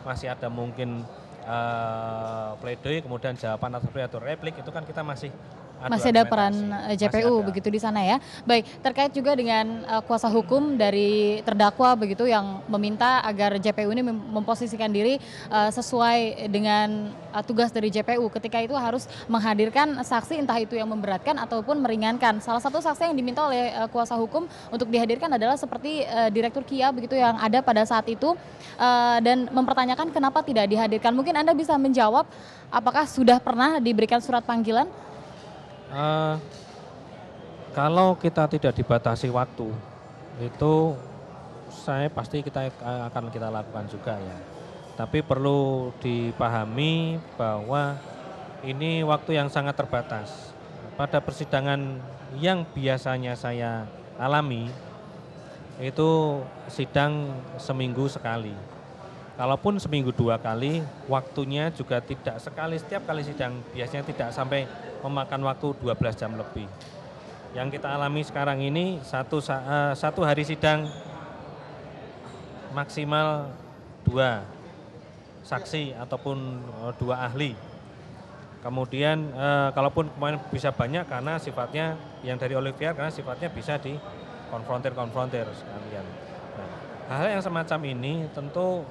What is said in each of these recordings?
masih ada mungkin pledoi, kemudian jawaban atau replik, itu kan kita masih adu Masih ada peran argumentasi, masih JPU ada. begitu di sana ya. Baik, terkait juga dengan kuasa hukum dari terdakwa begitu yang meminta agar JPU ini memposisikan diri sesuai dengan tugas dari JPU. Ketika itu harus menghadirkan saksi entah itu yang memberatkan ataupun meringankan. Salah satu saksi yang diminta oleh kuasa hukum untuk dihadirkan adalah seperti Direktur Kia begitu yang ada pada saat itu dan mempertanyakan kenapa tidak dihadirkan. Mungkin Anda bisa menjawab apakah sudah pernah diberikan surat panggilan? Eh, Kalau kita tidak dibatasi waktu, itu akan kita lakukan juga ya. Tapi perlu dipahami bahwa ini waktu yang sangat terbatas. Pada persidangan yang biasanya saya alami, itu sidang seminggu sekali. Kalaupun seminggu 2 kali, waktunya juga tidak sekali, setiap kali sidang biasanya tidak sampai memakan waktu 12 jam lebih. Yang kita alami sekarang ini satu hari sidang maksimal 2 saksi ataupun 2 ahli. Kemudian kalaupun kemarin bisa banyak karena sifatnya yang dari Olivier karena sifatnya bisa dikonfrontir sekalian. Nah, hal-hal yang semacam ini tentu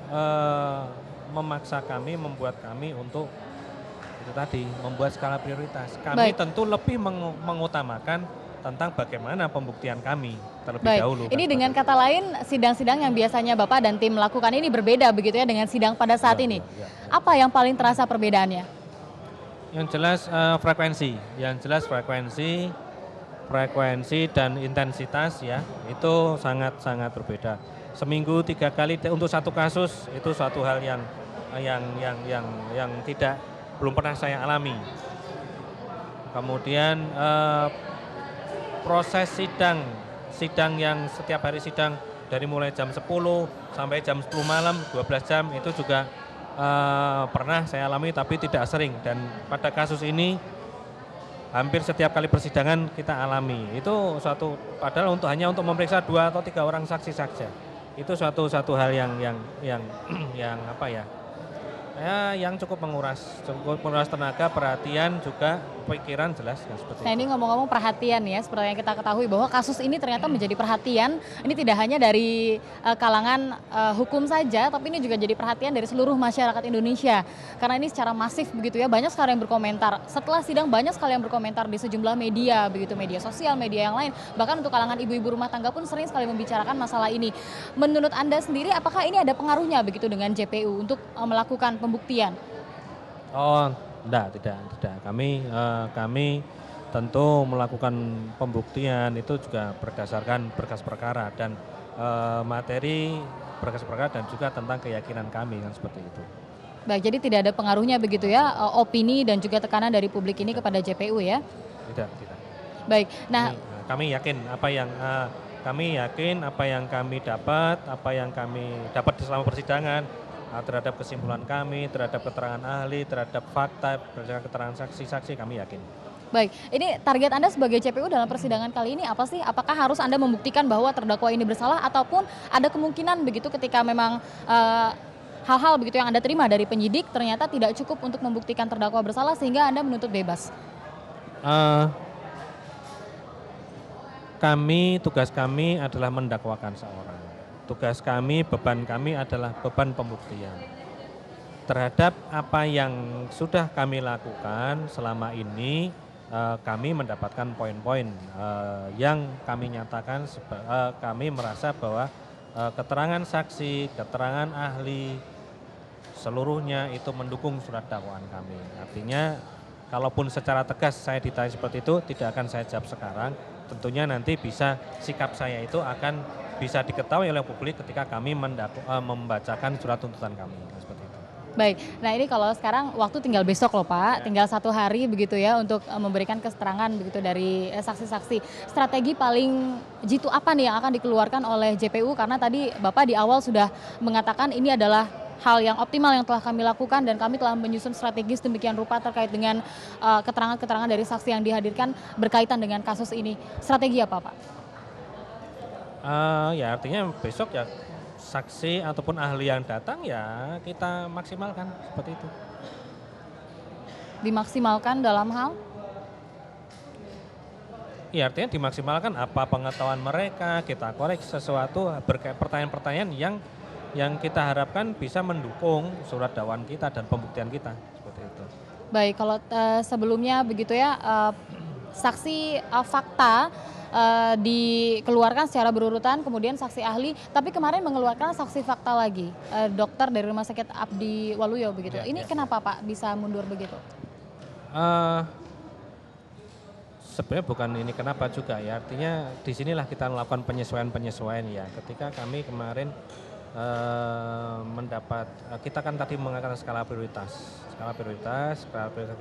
membuat kami untuk itu tadi membuat skala prioritas. Kami Baik. tentu lebih mengutamakan tentang bagaimana pembuktian kami terlebih Baik, dahulu. ini Kan dengan seperti itu. kata lain sidang-sidang yang biasanya Bapak dan tim lakukan ini berbeda begitu ya dengan sidang pada saat Ya, ini. ya, ya, ya. Apa yang paling terasa perbedaannya? Yang jelas frekuensi dan intensitas ya itu sangat berbeda. Seminggu 3 kali untuk satu kasus itu suatu hal yang tidak belum pernah saya alami. Kemudian proses sidang yang setiap hari sidang dari mulai jam 10 sampai jam 10 malam 12 jam itu juga pernah saya alami tapi tidak sering, dan pada kasus ini hampir setiap kali persidangan kita alami. Itu padahal hanya untuk memeriksa 2 atau 3 orang saksi saja. Itu suatu hal yang apa ya? Yang cukup menguras tenaga, perhatian juga pikiran, jelas ya, seperti Nah itu. ini ngomong-ngomong perhatian ya, seperti yang kita ketahui bahwa kasus ini ternyata menjadi perhatian, ini tidak hanya dari kalangan hukum saja, tapi ini juga jadi perhatian dari seluruh masyarakat Indonesia. Karena ini secara masif begitu ya, banyak sekali yang berkomentar. Setelah sidang banyak sekali yang berkomentar di sejumlah media, begitu media sosial, media yang lain. Bahkan untuk kalangan ibu-ibu rumah tangga pun sering sekali membicarakan masalah ini. Menurut Anda sendiri, apakah ini ada pengaruhnya begitu dengan JPU untuk melakukan pembuktian? Oh, tidak. Kami tentu melakukan pembuktian itu juga berdasarkan berkas perkara dan materi berkas perkara dan juga tentang keyakinan kami, kan seperti itu. Baik, jadi tidak ada pengaruhnya begitu ya, opini dan juga tekanan dari publik ini kepada JPU ya? Tidak. Baik, nah Kami yakin apa yang kami dapat selama persidangan, terhadap kesimpulan kami, terhadap keterangan ahli, terhadap fakta, berdasarkan keterangan saksi-saksi, kami yakin. baik, ini target Anda sebagai JPU dalam persidangan kali ini apa sih? Apakah harus Anda membuktikan bahwa terdakwa ini bersalah ataupun ada kemungkinan begitu ketika memang hal-hal begitu yang Anda terima dari penyidik ternyata tidak cukup untuk membuktikan terdakwa bersalah sehingga Anda menuntut bebas? Eh, Tugas kami adalah mendakwakan seorang. Tugas kami, beban kami adalah beban pembuktian. Terhadap apa yang sudah kami lakukan selama ini, kami mendapatkan poin-poin yang kami nyatakan, kami merasa bahwa keterangan saksi, keterangan ahli, seluruhnya itu mendukung surat dakwaan kami. Artinya, kalaupun secara tegas saya ditanya seperti itu, tidak akan saya jawab sekarang. Tentunya nanti sikap saya itu akan bisa diketahui oleh publik ketika kami membacakan surat tuntutan kami, seperti itu. Baik, nah ini kalau sekarang waktu tinggal besok loh Pak, tinggal 1 hari begitu ya untuk memberikan keterangan begitu dari saksi-saksi. Strategi paling jitu apa nih yang akan dikeluarkan oleh JPU? Karena tadi Bapak di awal sudah mengatakan ini adalah hal yang optimal yang telah kami lakukan dan kami telah menyusun strategis demikian rupa terkait dengan keterangan-keterangan dari saksi yang dihadirkan berkaitan dengan kasus ini. Strategi apa Pak? Ya artinya besok ya saksi ataupun ahli yang datang ya kita maksimalkan seperti itu. Dimaksimalkan dalam hal? Ya artinya dimaksimalkan apa pengetahuan mereka, kita koreksi sesuatu berkait pertanyaan-pertanyaan yang kita harapkan bisa mendukung surat dakwaan kita dan pembuktian kita seperti itu. Baik, kalau sebelumnya begitu ya, saksi fakta dikeluarkan secara berurutan, kemudian saksi ahli, tapi kemarin mengeluarkan saksi fakta lagi, dokter dari Rumah Sakit Abdi Waluyo begitu. Ya, Ini ya. kenapa Pak bisa mundur begitu? Sebenarnya bukan ini kenapa juga ya, artinya disinilah kita melakukan penyesuaian-penyesuaian ya. Ketika kami kemarin mendapat, kita kan tadi mengatakan skala prioritas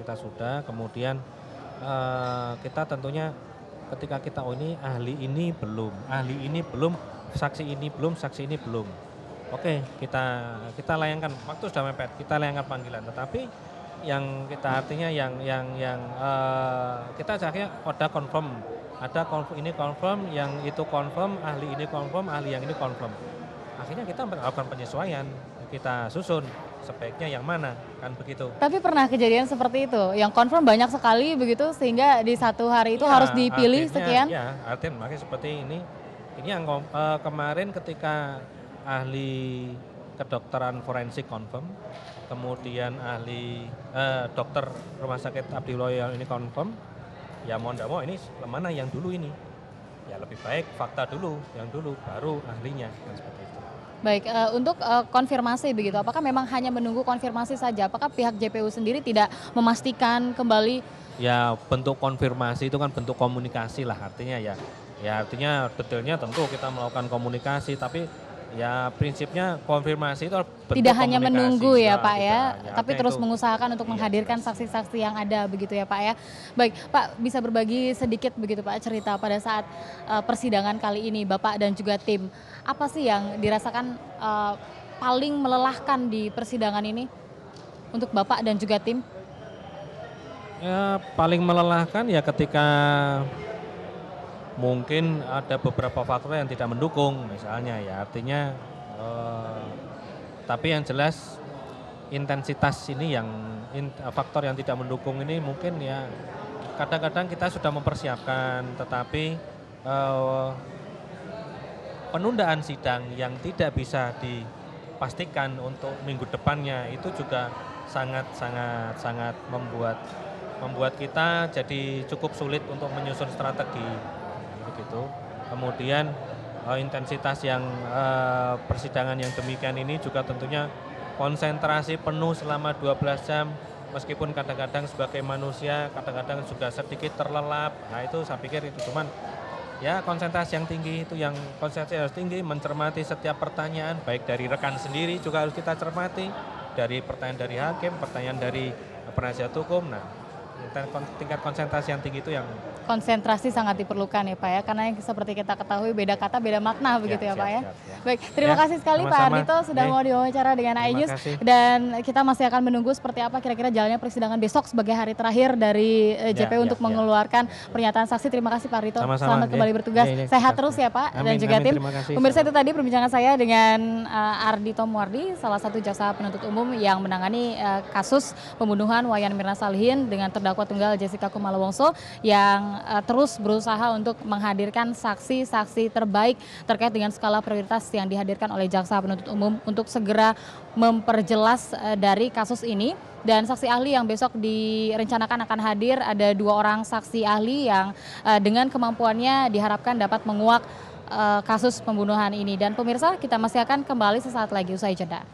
kita sudah, kemudian kita tentunya ketika kita ini ahli ini belum, saksi ini belum. Oke, kita layangkan, waktu sudah mepet, kita layangkan panggilan, tetapi yang kita artinya kita akhirnya ada confirm ini confirm, yang itu confirm, ahli ini confirm, ahli yang ini confirm. Akhirnya kita melakukan penyesuaian, kita susun sebaiknya yang mana, kan begitu. Tapi pernah kejadian seperti itu, yang confirm banyak sekali begitu sehingga di satu hari itu harus dipilih sekian? Ya, artinya makanya seperti ini yang kemarin ketika ahli kedokteran forensik confirm, kemudian ahli dokter Rumah Sakit Abdi Waluyo ini confirm, ya mau tidak mau ini mana yang dulu ini, ya lebih baik fakta dulu, yang dulu baru ahlinya, kan seperti itu. Baik, untuk konfirmasi begitu, apakah memang hanya menunggu konfirmasi saja? Apakah pihak JPU sendiri tidak memastikan kembali? Ya bentuk konfirmasi itu kan bentuk komunikasi lah artinya ya. Ya artinya detailnya tentu kita melakukan komunikasi, tapi ya prinsipnya konfirmasi itu bentuk Tidak hanya komunikasi. menunggu ya Pak ya, Tidak, tapi artinya terus itu, mengusahakan untuk iya, menghadirkan jelas. saksi-saksi yang ada begitu ya Pak ya. Baik Pak, bisa berbagi sedikit begitu Pak cerita pada saat persidangan kali ini Bapak dan juga tim. Apa sih yang dirasakan paling melelahkan di persidangan ini untuk Bapak dan juga tim? Ya paling melelahkan ya ketika mungkin ada beberapa faktor yang tidak mendukung misalnya ya, artinya tapi yang jelas intensitas ini faktor yang tidak mendukung ini mungkin ya kadang-kadang kita sudah mempersiapkan, tetapi penundaan sidang yang tidak bisa dipastikan untuk minggu depannya itu juga sangat membuat kita jadi cukup sulit untuk menyusun strategi begitu. Kemudian intensitas yang persidangan yang demikian ini juga tentunya konsentrasi penuh selama 12 jam, meskipun kadang-kadang sebagai manusia kadang-kadang juga sedikit terlelap. Nah itu saya pikir itu cuman ya konsentrasi yang tinggi, itu yang konsentrasi harus tinggi, mencermati setiap pertanyaan baik dari rekan sendiri juga harus kita cermati, dari pertanyaan dari hakim, pertanyaan dari penasihat hukum. Nah tingkat konsentrasi yang tinggi itu yang Konsentrasi sangat diperlukan ya Pak ya, karena yang seperti kita ketahui beda kata beda makna begitu ya Pak ya. siap. Baik, terima Ya, kasih sekali Pak sama-sama. Ardhito sudah mau diwawancara dengan Terima iNews, kasih. dan kita masih akan menunggu seperti apa kira-kira jalannya persidangan besok sebagai hari terakhir dari JPU untuk mengeluarkan pernyataan saksi. Terima kasih Pak Ardhito, Sama-sama, selamat ya. kembali bertugas, Ya, sehat terus ya Pak dan Amin, juga amin, tim. terima kasih. Pemirsa, itu tadi perbincangan saya dengan Ardhito Muardi, salah satu jaksa penuntut umum yang menangani kasus pembunuhan Wayan Mirna Salihin dengan terdakwa tunggal Jessica Kumala Wongso yang terus berusaha untuk menghadirkan saksi-saksi terbaik terkait dengan skala prioritas yang dihadirkan oleh jaksa penuntut umum untuk segera memperjelas dari kasus ini. Dan saksi ahli yang besok direncanakan akan hadir, ada 2 orang saksi ahli yang dengan kemampuannya diharapkan dapat menguak kasus pembunuhan ini. Dan pemirsa, kita masih akan kembali sesaat lagi usai jeda.